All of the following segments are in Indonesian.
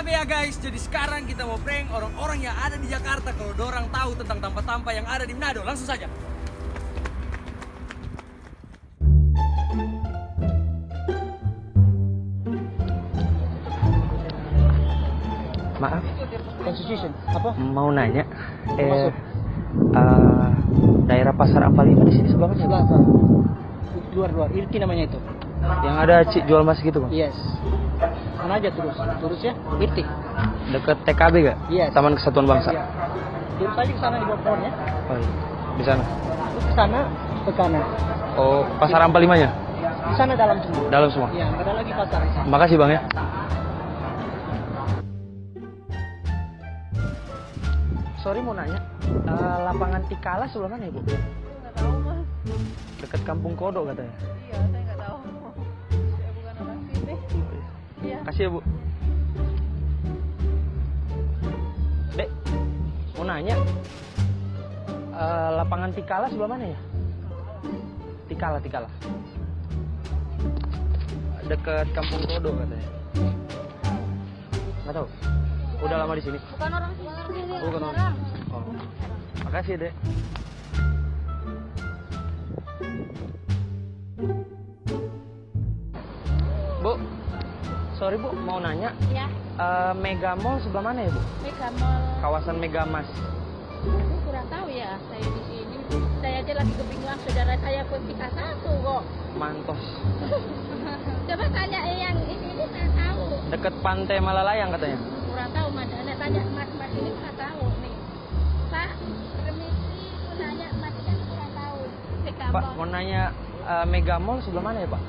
TKB ya guys. Jadi sekarang kita mau prank orang-orang yang ada di Jakarta. Kalau dorang tahu tentang tampa-tampa yang ada di Manado, langsung saja. Maaf, Constitution apa? mau nanya. Masuk. Daerah Pasar Ampal 5 di sini sebelah mana? Sebelah luar Irti namanya itu. Yang ada Cik jual mas gitu, Bang. Yes. Mana aja terus ya Irti. Deket TKB gak? Yes. Taman Kesatuan Bangsa. Iya. Terus aja ke sana di bawah pohonnya. Oh, iya. Di sana. Terus ke sana ke kanan. Oh, Pasar Ampal 5-nya? Di sana dalam semua. Dalam semua. Iya, nggak ada lagi pasar di sana. Makasih, Bang ya. Sorry mau nanya, lapangan Tikala sebelah mana ya, Bu? Nggak tahu mas. Dekat Kampung Kodok katanya. Iya, saya nggak tahu. Saya bukan orang sini. Iya. Kasih ya, Bu. Dek, mau nanya, lapangan Tikala sebelah mana ya? Tikala. Dekat Kampung Kodok katanya. Nggak tahu. Udah lama di sini. Bukan orang sini. Oh, bukan orang. Oh. Makasih, Dek. Bu, sorry Bu, mau nanya. Ya, Mega Mall sebelah mana ya, Bu? Mega Mall. Kawasan Megamas. Aku kurang tahu ya. Saya di sini. Saya aja lagi kebingungan. Saudara saya pun kita satu kok. Mantos. Coba tanya yang ini saya tahu. Dekat Pantai Malalayang katanya. Kurang tahu mas. Anda tanya mas ini nggak tahu nih. Pak, permisi. Aku nanya mas kan kurang tahu. Mega Pak, Mall. mau nanya Mega Mall sebelah mana ya, Pak?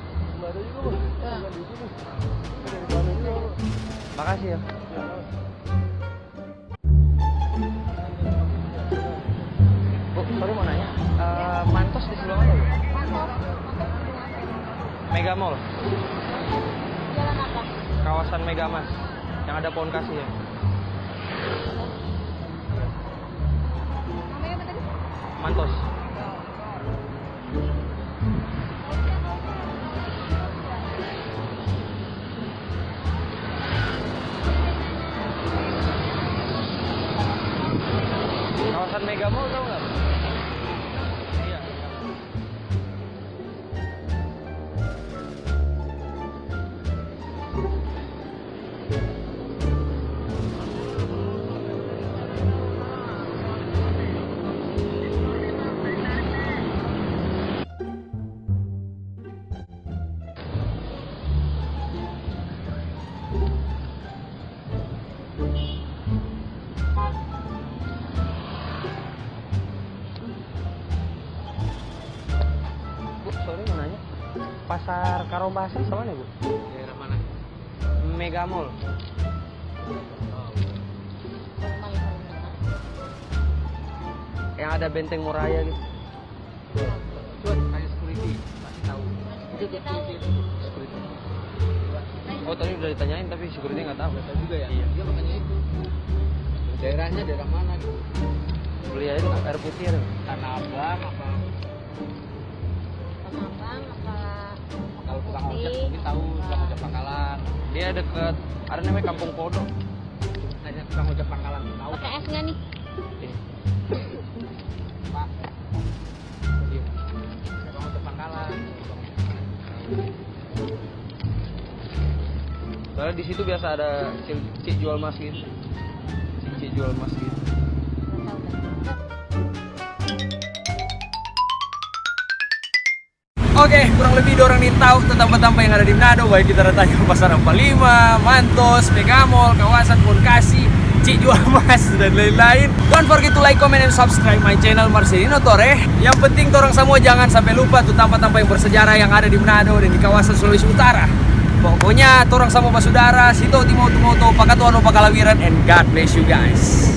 Makasih ya. Bu, sorry mau nanya. Mantos di sebelah mana ya? Mega Mall. Jalan apa? Kawasan Megamas. Yang ada pohon kasih ya. Namanya apa tadi? Mantos. Kawasan Mega Mall tau nggak? Iya. Bu, sorry mau nanya. Pasar Karobasa sama mana, Bu? Daerah mana? Mega Mall. Yang ada Benteng Moraya gitu. Tuan, tanya security. Pasti tahu. Oh, tadi udah ditanyain tapi security nggak tahu. Tahu juga ya? Iya. Dia makanya itu. Daerahnya daerah mana gitu? Beli aja air putih ada. Tanah Abang apa? Penambang apa? Kalau tukang ojek mungkin tahu tukang ojek Pangkalan. Dia deket ada namanya Kampung Kodok. Tanya tukang ojek Pangkalan tahu. Pakai es nggak nih? Pak. Iya. Tukang ojek Pangkalan. Soalnya di situ biasa ada cik jual mas gitu. Cik jual mas gitu. Oke, kurang lebih dorang nih tahu tentang tampa yang ada di Manado. Baik kita datangnya ke Pasar Ampal 5, Mantos, Mega Mall, kawasan Ponkasi, Cik Jual Mas, dan lain-lain. Don't forget to like, comment, and subscribe my channel Marcelino Torre. Yang penting dorang semua jangan sampai lupa tuh tampa-tampa yang bersejarah yang ada di Manado dan di kawasan Sulawesi Utara. Pokoknya dorang sama basudara, sito timoto, pakatuan, pakalawiran, and God bless you guys.